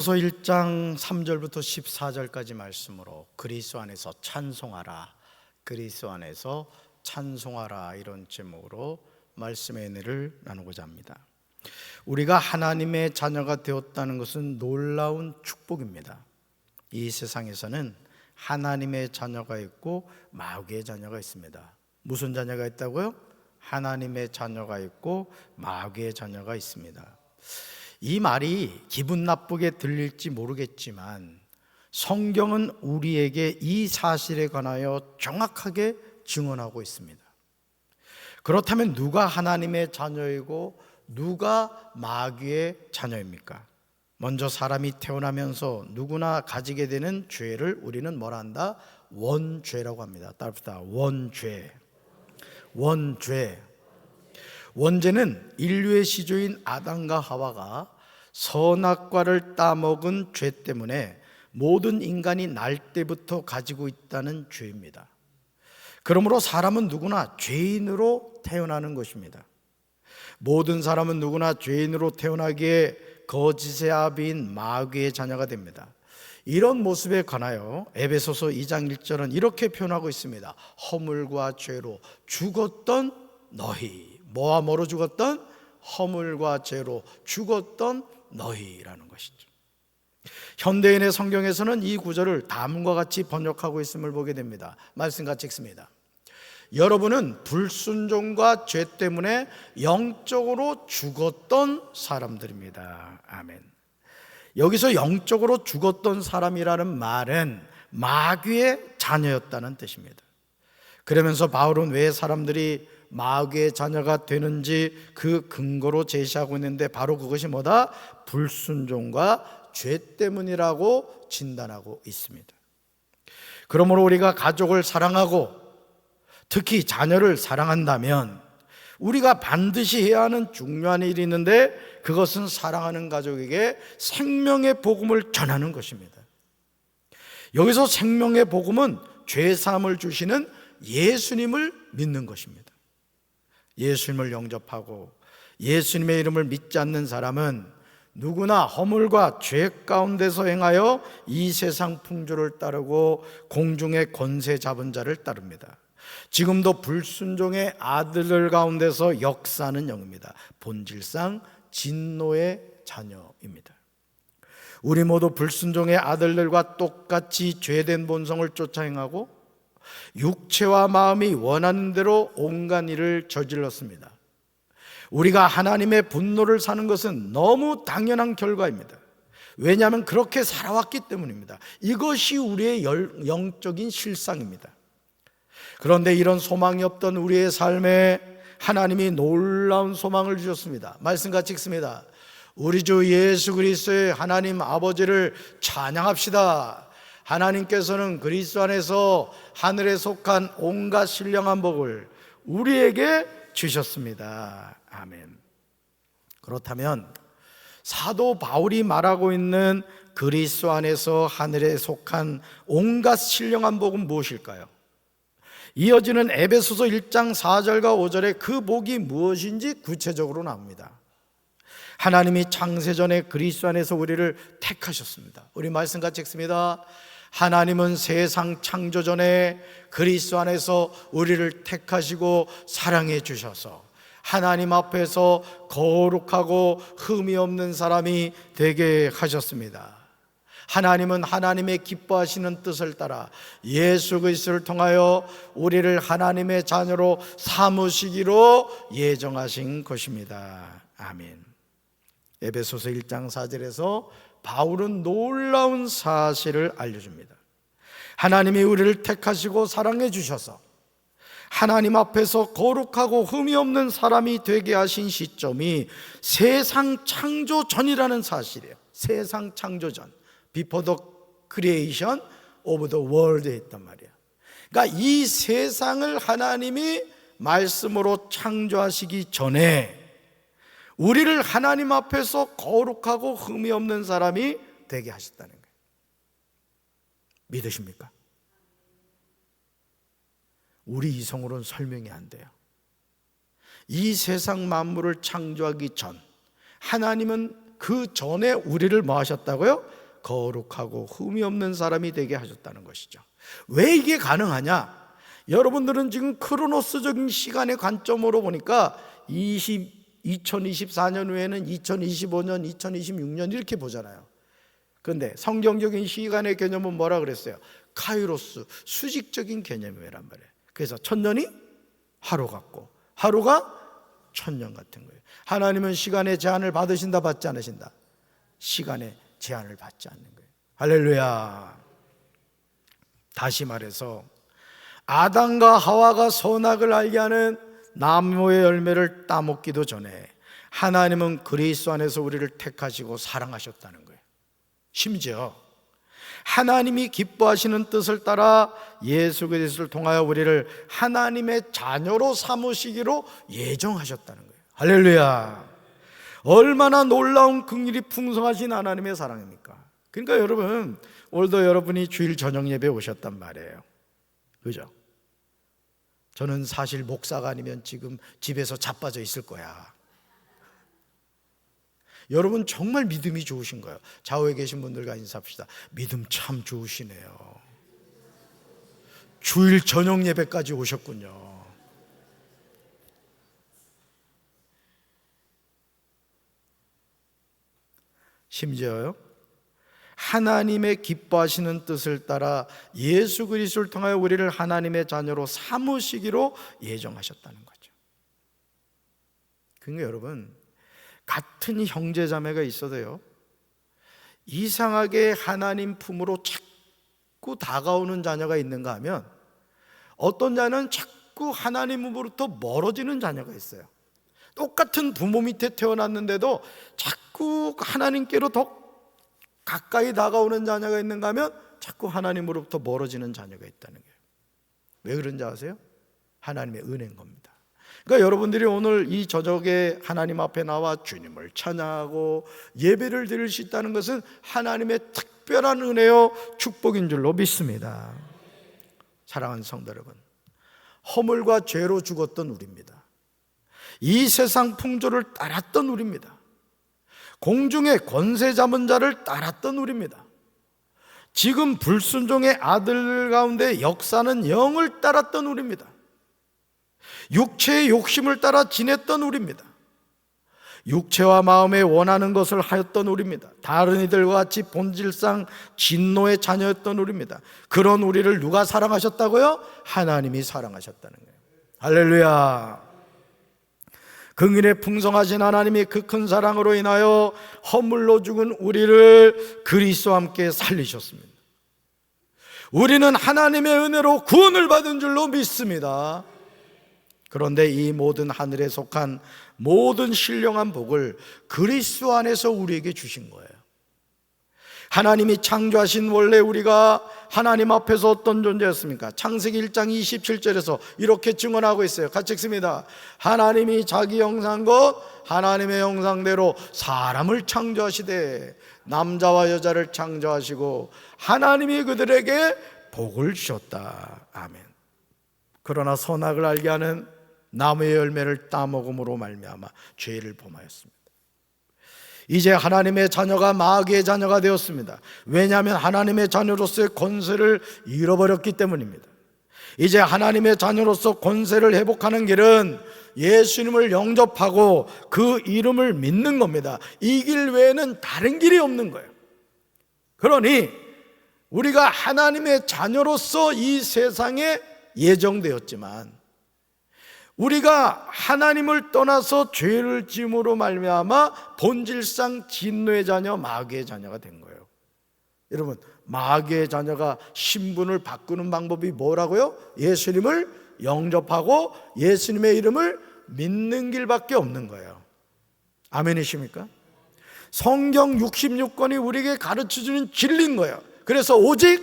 에베소서 1장 3절부터 14절까지 말씀으로 그리스도 안에서 찬송하라, 그리스도 안에서 찬송하라, 이런 제목으로 말씀의 은혜를 나누고자 합니다. 우리가 하나님의 자녀가 되었다는 것은 놀라운 축복입니다. 이 세상에서는 하나님의 자녀가 있고 마귀의 자녀가 있습니다. 무슨 자녀가 있다고요? 하나님의 자녀가 있고 마귀의 자녀가 있습니다. 이 말이 기분 나쁘게 들릴지 모르겠지만 성경은 우리에게 이 사실에 관하여 정확하게 증언하고 있습니다. 그렇다면 누가 하나님의 자녀이고 누가 마귀의 자녀입니까? 먼저 사람이 태어나면서 누구나 가지게 되는 죄를 우리는 뭐라 한다? 원죄라고 합니다. 따릅시다. 원죄. 원죄는 인류의 시조인 아담과 하와가 선악과를 따먹은 죄 때문에 모든 인간이 날 때부터 가지고 있다는 죄입니다. 그러므로 사람은 누구나 죄인으로 태어나는 것입니다. 모든 사람은 누구나 죄인으로 태어나기에 거짓의 아비인 마귀의 자녀가 됩니다. 이런 모습에 관하여 에베소서 2장 1절은 이렇게 표현하고 있습니다. 허물과 죄로 죽었던 너희. 뭐와 뭐로 죽었던? 허물과 죄로 죽었던 너희라는 것이죠. 현대인의 성경에서는 이 구절을 다음과 같이 번역하고 있음을 보게 됩니다. 말씀 같이 읽습니다. 여러분은 불순종과 죄 때문에 영적으로 죽었던 사람들입니다. 아멘. 여기서 영적으로 죽었던 사람이라는 말은 마귀의 자녀였다는 뜻입니다. 그러면서 바울은 왜 사람들이 마귀의 자녀가 되는지 그 근거로 제시하고 있는데 바로 그것이 뭐다? 불순종과 죄 때문이라고 진단하고 있습니다. 그러므로 우리가 가족을 사랑하고 특히 자녀를 사랑한다면 우리가 반드시 해야 하는 중요한 일이 있는데 그것은 사랑하는 가족에게 생명의 복음을 전하는 것입니다. 여기서 생명의 복음은 죄사함을 주시는 예수님을 믿는 것입니다. 예수님을 영접하고 예수님의 이름을 믿지 않는 사람은 누구나 허물과 죄 가운데서 행하여 이 세상 풍조를 따르고 공중의 권세 잡은 자를 따릅니다. 지금도 불순종의 아들들 가운데서 역사하는 영입니다. 본질상 진노의 자녀입니다. 우리 모두 불순종의 아들들과 똑같이 죄된 본성을 쫓아 행하고 육체와 마음이 원하는 대로 온갖 일을 저질렀습니다. 우리가 하나님의 분노를 사는 것은 너무 당연한 결과입니다. 왜냐하면 그렇게 살아왔기 때문입니다. 이것이 우리의 영적인 실상입니다. 그런데 이런 소망이 없던 우리의 삶에 하나님이 놀라운 소망을 주셨습니다. 말씀 같이 읽습니다. 우리 주 예수 그리스도의 하나님 아버지를 찬양합시다. 하나님께서는 그리스도 안에서 하늘에 속한 온갖 신령한 복을 우리에게 주셨습니다. 아멘. 그렇다면 사도 바울이 말하고 있는 그리스도 안에서 하늘에 속한 온갖 신령한 복은 무엇일까요? 이어지는 에베소서 1장 4절과 5절에 그 복이 무엇인지 구체적으로 나옵니다. 하나님이 창세전에 그리스도 안에서 우리를 택하셨습니다. 우리 말씀 같이 읽습니다. 하나님은 세상 창조 전에 그리스도 안에서 우리를 택하시고 사랑해 주셔서 하나님 앞에서 거룩하고 흠이 없는 사람이 되게 하셨습니다. 하나님은 하나님의 기뻐하시는 뜻을 따라 예수 그리스도를 통하여 우리를 하나님의 자녀로 삼으시기로 예정하신 것입니다. 아멘. 에베소서 1장 4절에서 바울은 놀라운 사실을 알려줍니다. 하나님이 우리를 택하시고 사랑해 주셔서 하나님 앞에서 거룩하고 흠이 없는 사람이 되게 하신 시점이 세상 창조 전이라는 사실이에요. 세상 창조 전, Before the creation of the world에 있단 말이에요. 그러니까 이 세상을 하나님이 말씀으로 창조하시기 전에 우리를 하나님 앞에서 거룩하고 흠이 없는 사람이 되게 하셨다는 거예요. 믿으십니까? 우리 이성으로는 설명이 안 돼요. 이 세상 만물을 창조하기 전 하나님은 그 전에 우리를 뭐 하셨다고요? 거룩하고 흠이 없는 사람이 되게 하셨다는 것이죠. 왜 이게 가능하냐? 여러분들은 지금 크로노스적인 시간의 관점으로 보니까 2024년 후에는 2025년, 2026년 이렇게 보잖아요. 그런데 성경적인 시간의 개념은 뭐라 그랬어요? 카이로스, 수직적인 개념이란 말이에요. 그래서 1000년이 하루 같고 하루가 1000년 같은 거예요. 하나님은 시간의 제한을 받으신다, 받지 않으신다? 시간의 제한을 받지 않는 거예요. 할렐루야. 다시 말해서 아담과 하와가 선악을 알게 하는 나무의 열매를 따먹기도 전에 하나님은 그리스도 안에서 우리를 택하시고 사랑하셨다는 거예요. 심지어 하나님이 기뻐하시는 뜻을 따라 예수 그리스도를 통하여 우리를 하나님의 자녀로 삼으시기로 예정하셨다는 거예요. 할렐루야. 얼마나 놀라운 긍휼이 풍성하신 하나님의 사랑입니까? 그러니까 여러분, 오늘도 여러분이 주일 저녁 예배 오셨단 말이에요. 그죠? 저는 사실 목사가 아니면 지금 집에서 자빠져 있을 거야. 여러분 정말 믿음이 좋으신 거예요. 좌우에 계신 분들과 인사합시다. 믿음 참 좋으시네요. 주일 저녁 예배까지 오셨군요. 심지어요, 하나님의 기뻐하시는 뜻을 따라 예수 그리스도를 통하여 우리를 하나님의 자녀로 삼으시기로 예정하셨다는 거죠. 그러니까 여러분, 같은 형제자매가 있어도요, 이상하게 하나님 품으로 자꾸 다가오는 자녀가 있는가 하면 어떤 자는 자꾸 하나님으로부터 멀어지는 자녀가 있어요. 똑같은 부모 밑에 태어났는데도 자꾸 하나님께로 더 가까이 다가오는 자녀가 있는가 하면 자꾸 하나님으로부터 멀어지는 자녀가 있다는 거예요. 왜 그런지 아세요? 하나님의 은혜인 겁니다. 그러니까 여러분들이 오늘 이 저녁에 하나님 앞에 나와 주님을 찬양하고 예배를 드릴 수 있다는 것은 하나님의 특별한 은혜요 축복인 줄로 믿습니다. 사랑하는 성도 여러분, 허물과 죄로 죽었던 우리입니다. 이 세상 풍조를 따랐던 우리입니다. 공중의 권세 잡은 자를 따랐던 우리입니다. 지금 불순종의 아들 가운데 역사는 영을 따랐던 우리입니다. 육체의 욕심을 따라 지냈던 우리입니다. 육체와 마음에 원하는 것을 하였던 우리입니다. 다른 이들과 같이 본질상 진노의 자녀였던 우리입니다. 그런 우리를 누가 사랑하셨다고요? 하나님이 사랑하셨다는 거예요. 할렐루야. 긍휼에 풍성하신 하나님이 그 큰 사랑으로 인하여 허물로 죽은 우리를 그리스도와 함께 살리셨습니다. 우리는 하나님의 은혜로 구원을 받은 줄로 믿습니다. 그런데 이 모든 하늘에 속한 모든 신령한 복을 그리스도 안에서 우리에게 주신 거예요. 하나님이 창조하신 원래 우리가 하나님 앞에서 어떤 존재였습니까? 창세기 1장 27절에서 이렇게 증언하고 있어요. 같이 읽습니다. 하나님이 자기 형상껏 하나님의 형상대로 사람을 창조하시되 남자와 여자를 창조하시고 하나님이 그들에게 복을 주셨다. 아멘. 그러나 선악을 알게 하는 나무의 열매를 따먹음으로 말미암아 죄를 범하였습니다. 이제 하나님의 자녀가 마귀의 자녀가 되었습니다. 왜냐하면 하나님의 자녀로서의 권세를 잃어버렸기 때문입니다. 이제 하나님의 자녀로서 권세를 회복하는 길은 예수님을 영접하고 그 이름을 믿는 겁니다. 이 길 외에는 다른 길이 없는 거예요. 그러니 우리가 하나님의 자녀로서 이 세상에 예정되었지만 우리가 하나님을 떠나서 죄를 지음으로 말미암아 본질상 진노의 자녀, 마귀의 자녀가 된 거예요. 여러분, 마귀의 자녀가 신분을 바꾸는 방법이 뭐라고요? 예수님을 영접하고 예수님의 이름을 믿는 길밖에 없는 거예요. 아멘이십니까? 성경 66권이 우리에게 가르쳐주는 진리인 거예요. 그래서 오직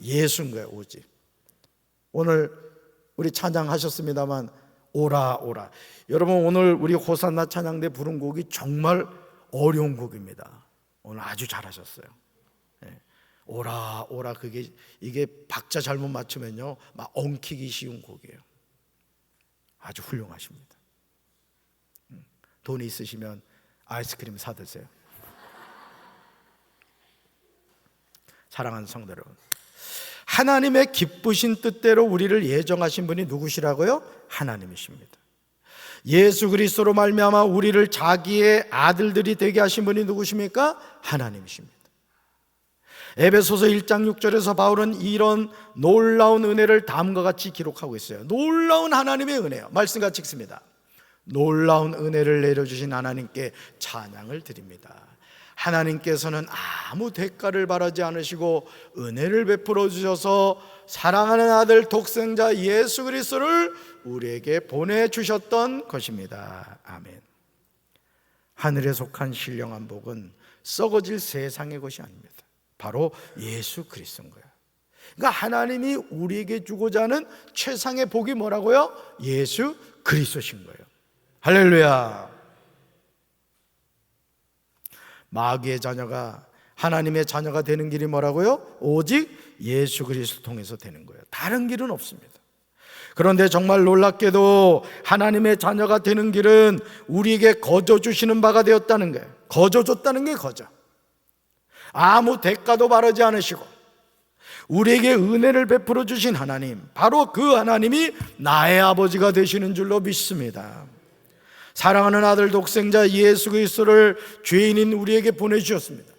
예수인 거예요. 오직. 오늘 우리 찬양하셨습니다만 오라 오라. 여러분, 오늘 우리 호산나 찬양대 부른 곡이 정말 어려운 곡입니다. 오늘 아주 잘하셨어요. 오라 오라, 이게 박자 잘못 맞추면요 막 엉키기 쉬운 곡이에요. 아주 훌륭하십니다. 돈이 있으시면 아이스크림 사 드세요. 사랑하는 성도 여러분, 하나님의 기쁘신 뜻대로 우리를 예정하신 분이 누구시라고요? 하나님이십니다. 예수 그리스도로 말미암아 우리를 자기의 아들들이 되게 하신 분이 누구십니까? 하나님이십니다. 에베소서 1장 6절에서 바울은 이런 놀라운 은혜를 다음과 같이 기록하고 있어요. 놀라운 하나님의 은혜요. 말씀 같이 읽습니다. 놀라운 은혜를 내려주신 하나님께 찬양을 드립니다. 하나님께서는 아무 대가를 바라지 않으시고 은혜를 베풀어 주셔서 사랑하는 아들 독생자 예수 그리스도를 우리에게 보내주셨던 것입니다. 아멘. 하늘에 속한 신령한 복은 썩어질 세상의 것이 아닙니다. 바로 예수 그리스도인 거예요. 그러니까 하나님이 우리에게 주고자 하는 최상의 복이 뭐라고요? 예수 그리스도신 거예요. 할렐루야. 마귀의 자녀가 하나님의 자녀가 되는 길이 뭐라고요? 오직 예수 그리스도를 통해서 되는 거예요. 다른 길은 없습니다. 그런데 정말 놀랍게도 하나님의 자녀가 되는 길은 우리에게 거저 주시는 바가 되었다는 거예요. 거저 줬다는 게 거저. 아무 대가도 바라지 않으시고 우리에게 은혜를 베풀어 주신 하나님, 바로 그 하나님이 나의 아버지가 되시는 줄로 믿습니다. 사랑하는 아들 독생자 예수 그리스도를 죄인인 우리에게 보내주셨습니다.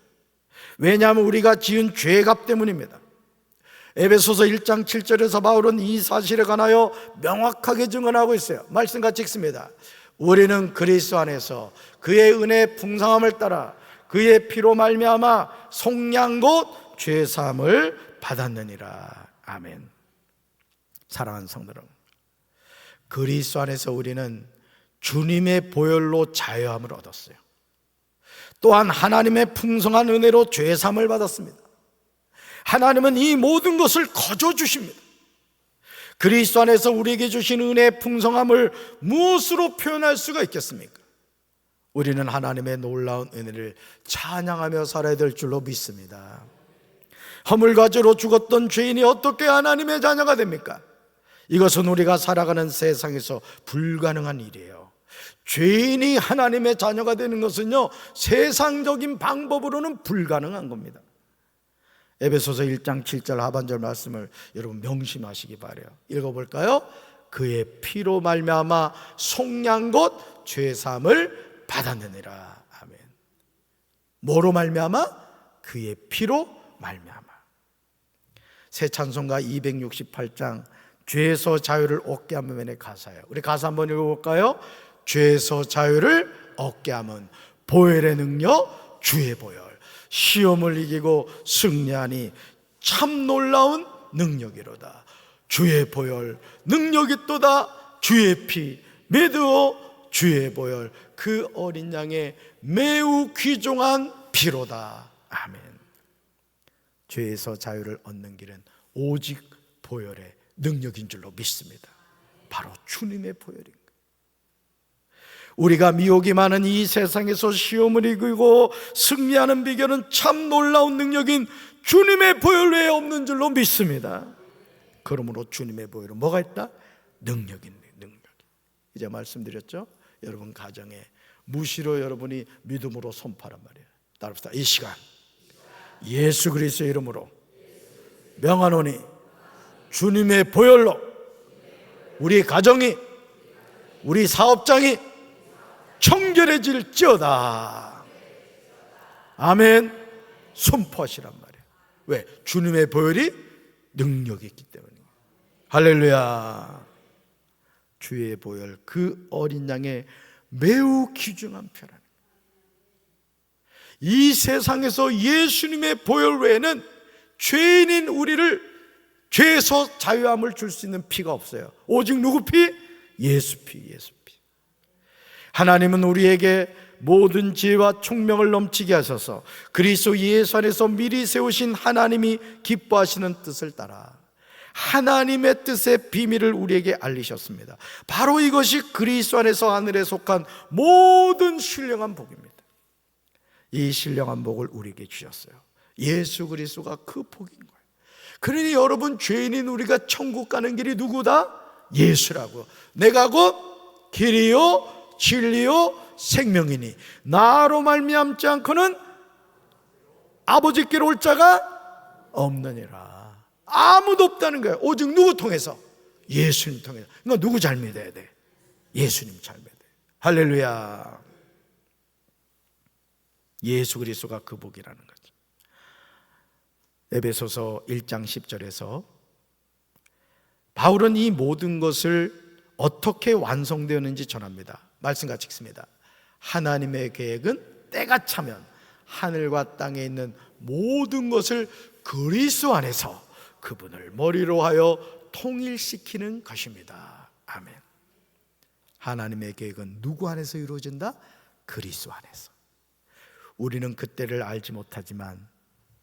왜냐하면 우리가 지은 죄값 때문입니다. 에베소서 1장 7절에서 바울은 이 사실에 관하여 명확하게 증언하고 있어요. 말씀 같이 읽습니다. 우리는 그리스도 안에서 그의 은혜의 풍성함을 따라 그의 피로 말미암아 속량 곧 죄사함을 받았느니라. 아멘. 사랑하는 성도 여러분, 그리스도 안에서 우리는 주님의 보혈로 자유함을 얻었어요. 또한 하나님의 풍성한 은혜로 죄사함을 받았습니다. 하나님은 이 모든 것을 거저 주십니다. 그리스도 안에서 우리에게 주신 은혜의 풍성함을 무엇으로 표현할 수가 있겠습니까? 우리는 하나님의 놀라운 은혜를 찬양하며 살아야 될 줄로 믿습니다. 허물과죄로 죽었던 죄인이 어떻게 하나님의 자녀가 됩니까? 이것은 우리가 살아가는 세상에서 불가능한 일이에요. 죄인이 하나님의 자녀가 되는 것은요, 세상적인 방법으로는 불가능한 겁니다. 에베소서 1장 7절 하반절 말씀을 여러분 명심하시기 바라요. 읽어볼까요? 그의 피로 말미암아 속량 곧 죄사함을 받았느니라. 아멘. 뭐로 말미암아? 그의 피로 말미암아. 새 찬송가 268장 죄에서 자유를 얻게 하면의 가사예요. 우리 가사 한번 읽어볼까요? 죄에서 자유를 얻게 하면 보혈의 능력 주의 보혈, 시험을 이기고 승리하니 참 놀라운 능력이로다. 주의 보혈 능력이 또다. 주의 피 메드어 주의 보혈, 그 어린 양의 매우 귀중한 피로다. 아멘. 죄에서 자유를 얻는 길은 오직 보혈의 능력인 줄로 믿습니다. 바로 주님의 보혈인 거예요. 우리가 미혹이 많은 이 세상에서 시험을 이기고 승리하는 비결은 참 놀라운 능력인 주님의 보혈 외에 없는 줄로 믿습니다. 그러므로 주님의 보혈은 뭐가 있다? 능력인 능력. 이제 말씀드렸죠? 여러분 가정에 무시로 여러분이 믿음으로 선포하란 말이에요. 따라합시다. 이 시간 예수 그리스도의 이름으로 명하노니 주님의 보혈로 우리 가정이, 우리 사업장이 청결해질지어다. 아멘. 선포하시란 말이에요. 왜? 주님의 보혈이 능력이 있기 때문이에요. 할렐루야. 주의 보혈, 그 어린 양의 매우 귀중한 표라는 거예요. 이 세상에서 예수님의 보혈 외에는 죄인인 우리를 죄에서 자유함을 줄 수 있는 피가 없어요. 오직 누구 피? 예수 피, 예수 피. 하나님은 우리에게 모든 지혜와 총명을 넘치게 하셔서 그리스도 예수 안에서 미리 세우신 하나님이 기뻐하시는 뜻을 따라 하나님의 뜻의 비밀을 우리에게 알리셨습니다. 바로 이것이 그리스도 안에서 하늘에 속한 모든 신령한 복입니다. 이 신령한 복을 우리에게 주셨어요. 예수 그리스도가 그 복인 거예요. 그러니 여러분, 죄인인 우리가 천국 가는 길이 누구다? 예수라고. 내가 곧 길이요 진리요 생명이니 나로 말미암지 않고는 아버지께로 올 자가 없느니라. 아무도 없다는 거예요. 오직 누구 통해서? 예수님 통해서. 그러니까 누구 잘 믿어야 돼? 예수님 잘 믿어야 돼. 할렐루야. 예수 그리스도가 그 복이라는 거죠. 에베소서 1장 10절에서 바울은 이 모든 것을 어떻게 완성되었는지 전합니다. 말씀 같이 읽습니다. 하나님의 계획은 때가 차면 하늘과 땅에 있는 모든 것을 그리스도 안에서 그분을 머리로 하여 통일시키는 것입니다. 아멘. 하나님의 계획은 누구 안에서 이루어진다? 그리스도 안에서. 우리는 그때를 알지 못하지만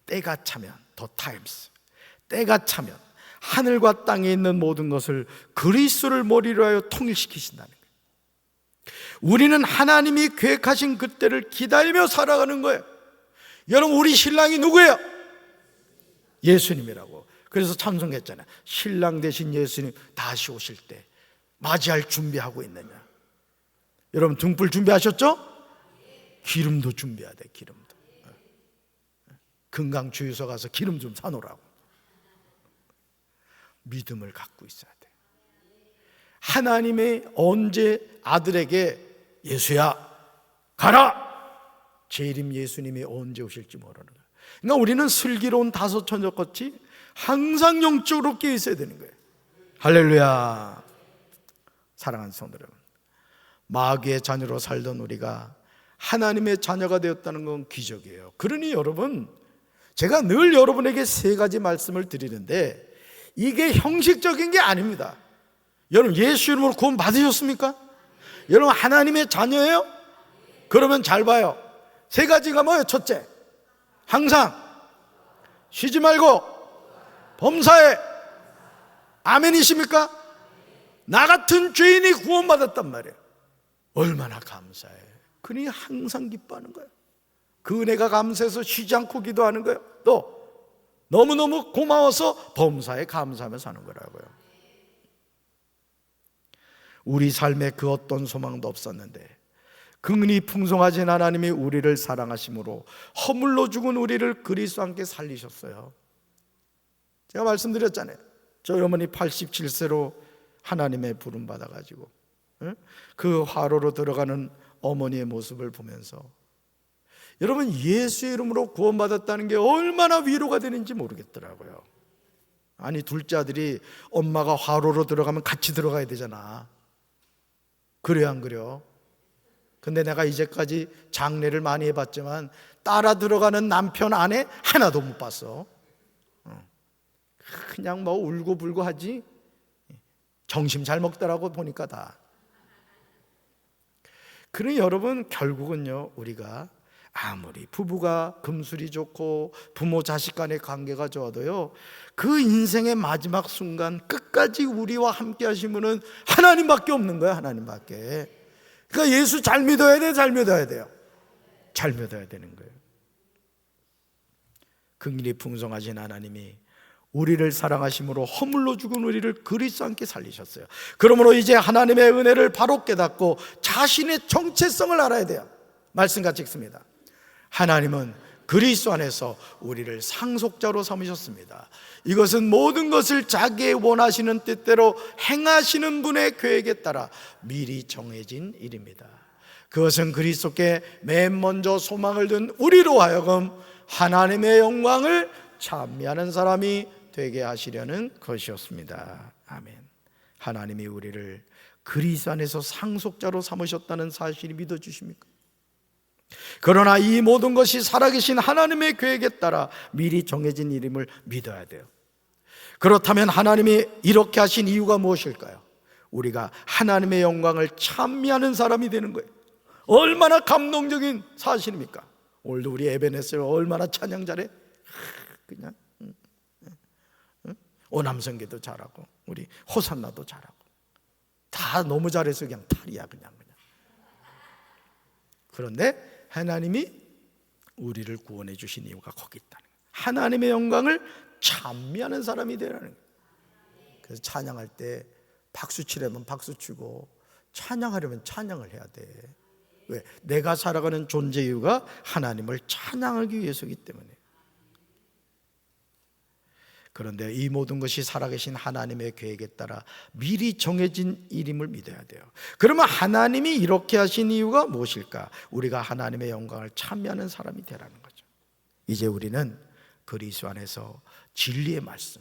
때가 차면, 더 타임스, 때가 차면 하늘과 땅에 있는 모든 것을 그리스도를 머리로 하여 통일시키신다는 거예요. 우리는 하나님이 계획하신 그때를 기다리며 살아가는 거예요. 여러분, 우리 신랑이 누구예요? 예수님이라고. 그래서 찬송했잖아요. 신랑 되신 예수님 다시 오실 때 맞이할 준비하고 있느냐. 여러분, 등불 준비하셨죠? 기름도 준비해야 돼. 기름도. 금강 주유소 가서 기름 좀 사놓으라고. 믿음을 갖고 있어야 돼. 하나님의 언제 아들에게 예수야 가라, 재림 예수님이 언제 오실지 모르는 거예요. 그러니까 우리는 슬기로운 다섯 천적같이 항상 영적으로 깨어 있어야 되는 거예요. 할렐루야. 사랑하는 성도 여러분, 마귀의 자녀로 살던 우리가 하나님의 자녀가 되었다는 건 기적이에요. 그러니 여러분, 제가 늘 여러분에게 세 가지 말씀을 드리는데 이게 형식적인 게 아닙니다. 여러분, 예수 이름으로 구원 받으셨습니까? 여러분, 하나님의 자녀예요? 그러면 잘 봐요. 세 가지가 뭐예요? 첫째, 항상 쉬지 말고 범사에. 아멘이십니까? 나 같은 죄인이 구원받았단 말이에요. 얼마나 감사해. 그러니 항상 기뻐하는 거예요. 그 은혜가 감사해서 쉬지 않고 기도하는 거예요. 또 너무너무 고마워서 범사에 감사하며 사는 거라고요. 우리 삶에 그 어떤 소망도 없었는데 긍휼이 풍성하신 하나님이 우리를 사랑하심으로 허물로 죽은 우리를 그리스도와 함께 살리셨어요. 제가 말씀드렸잖아요. 저희 어머니 87세로 하나님의 부름 받아가지고 그 화로로 들어가는 어머니의 모습을 보면서 여러분, 예수의 이름으로 구원받았다는 게 얼마나 위로가 되는지 모르겠더라고요. 아니, 둘째 아들이 엄마가 화로로 들어가면 같이 들어가야 되잖아. 그래요, 안 그래요? 근데 내가 이제까지 장례를 많이 해봤지만 따라 들어가는 남편 아내 하나도 못 봤어. 그냥 뭐 울고불고 하지. 점심 잘 먹더라고 보니까 다. 그러니 여러분, 결국은요, 우리가 아무리 부부가 금술이 좋고 부모 자식 간의 관계가 좋아도요, 그 인생의 마지막 순간 끝까지 우리와 함께 하신 분은 하나님밖에 없는 거예요. 하나님밖에. 그러니까 예수 잘 믿어야 돼, 잘 믿어야 돼요. 잘 믿어야 되는 거예요. 긍휼이 풍성하신 하나님이 우리를 사랑하심으로 허물로 죽은 우리를 그리스도와 함께 살리셨어요. 그러므로 이제 하나님의 은혜를 바로 깨닫고 자신의 정체성을 알아야 돼요. 말씀같이 읽습니다. 하나님은 그리스도 안에서 우리를 상속자로 삼으셨습니다. 이것은 모든 것을 자기의 원하시는 뜻대로 행하시는 분의 계획에 따라 미리 정해진 일입니다. 그것은 그리스도께 맨 먼저 소망을 둔 우리로 하여금 하나님의 영광을 찬미하는 사람이 되게 하시려는 것이었습니다. 아멘. 하나님이 우리를 그리스도 안에서 상속자로 삼으셨다는 사실이 믿어주십니까? 그러나 이 모든 것이 살아계신 하나님의 계획에 따라 미리 정해진 일임을 믿어야 돼요. 그렇다면 하나님이 이렇게 하신 이유가 무엇일까요? 우리가 하나님의 영광을 찬미하는 사람이 되는 거예요. 얼마나 감동적인 사실입니까? 오늘도 우리 에베네스를 얼마나 찬양 잘해? 그냥 오남성계도 잘하고 우리 호산나도 잘하고 다 너무 잘해서 그냥 탈이야 그냥. 그런데 하나님이 우리를 구원해 주신 이유가 거기 있다는 거예요. 하나님의 영광을 찬미하는 사람이 되라는 거예요. 그래서 찬양할 때 박수 치려면 박수 치고 찬양하려면 찬양을 해야 돼. 왜? 내가 살아가는 존재 이유가 하나님을 찬양하기 위해서이기 때문에. 그런데 이 모든 것이 살아계신 하나님의 계획에 따라 미리 정해진 일임을 믿어야 돼요. 그러면 하나님이 이렇게 하신 이유가 무엇일까? 우리가 하나님의 영광을 찬미하는 사람이 되라는 거죠. 이제 우리는 그리스도 안에서 진리의 말씀,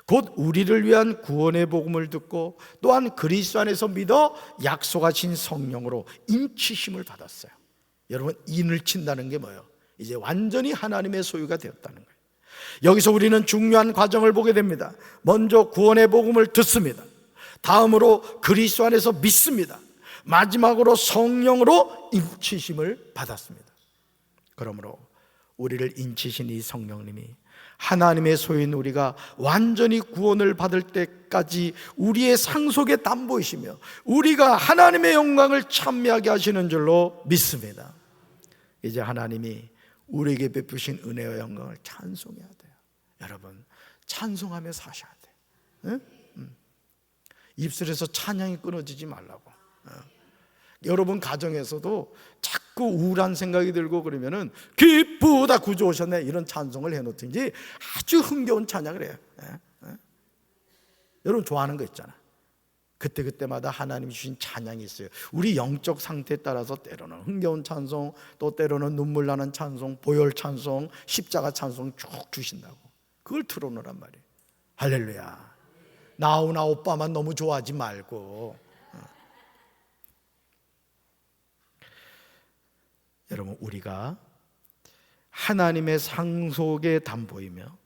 곧 우리를 위한 구원의 복음을 듣고 또한 그리스도 안에서 믿어 약속하신 성령으로 인치심을 받았어요. 여러분, 인을 친다는 게 뭐예요? 이제 완전히 하나님의 소유가 되었다는 거예요. 여기서 우리는 중요한 과정을 보게 됩니다. 먼저 구원의 복음을 듣습니다. 다음으로 그리스도 안에서 믿습니다. 마지막으로 성령으로 인치심을 받았습니다. 그러므로 우리를 인치신 이 성령님이 하나님의 소유인 우리가 완전히 구원을 받을 때까지 우리의 상속의 담보이시며 우리가 하나님의 영광을 찬미하게 하시는 줄로 믿습니다. 이제 하나님이 우리에게 베푸신 은혜와 영광을 찬송해야 돼요. 여러분, 찬송하며 사셔야 돼요. 입술에서 찬양이 끊어지지 말라고. 여러분 가정에서도 자꾸 우울한 생각이 들고 그러면은 기쁘다 구주 오셨네 이런 찬송을 해놓든지 아주 흥겨운 찬양을 해요. 여러분 좋아하는 거 있잖아. 그때마다 하나님이 주신 찬양이 있어요. 우리 영적 상태에 따라서 때로는 흥겨운 찬송, 또 때로는 눈물 나는 찬송, 보혈 찬송, 십자가 찬송 쭉 주신다고. 그걸 틀어놓으란 말이에요. 할렐루야. 나오나 오빠만 너무 좋아하지 말고. 여러분, 우리가 하나님의 상속의 담보이며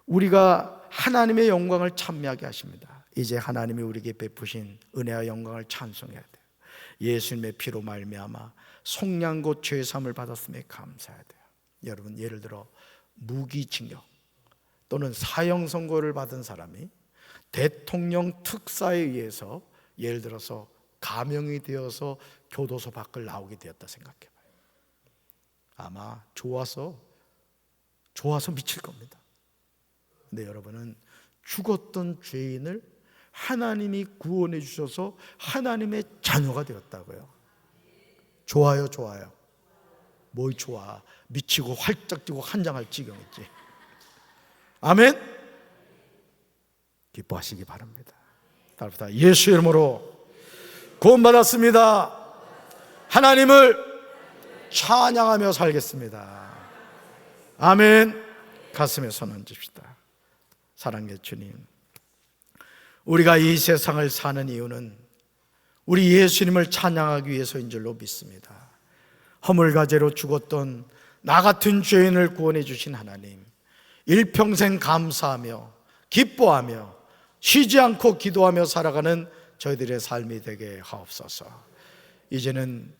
우리가 하나님의 영광을 찬미하게 하십니다. 이제 하나님이 우리에게 베푸신 은혜와 영광을 찬송해야 돼요. 예수님의 피로 말미암아 속량 곧 죄 사함을 받았음에 감사해야 돼요. 여러분, 예를 들어 무기징역 또는 사형 선고를 받은 사람이 대통령 특사에 의해서 예를 들어서 감형이 되어서 교도소 밖을 나오게 되었다 생각해봐요. 아마 좋아서 미칠 겁니다. 근데 여러분은 죽었던 죄인을 하나님이 구원해 주셔서 하나님의 자녀가 되었다고요. 좋아요. 뭘 좋아? 미치고 활짝 뛰고 환장할 지경이지. 아멘. 기뻐하시기 바랍니다. 따라서 예수 이름으로 구원받았습니다. 하나님을 찬양하며 살겠습니다. 아멘. 가슴에 손 얹읍시다. 사랑의 주님, 우리가 이 세상을 사는 이유는 우리 예수님을 찬양하기 위해서인 줄로 믿습니다. 허물가제로 죽었던 나 같은 죄인을 구원해 주신 하나님, 일평생 감사하며 기뻐하며 쉬지 않고 기도하며 살아가는 저희들의 삶이 되게 하옵소서. 이제는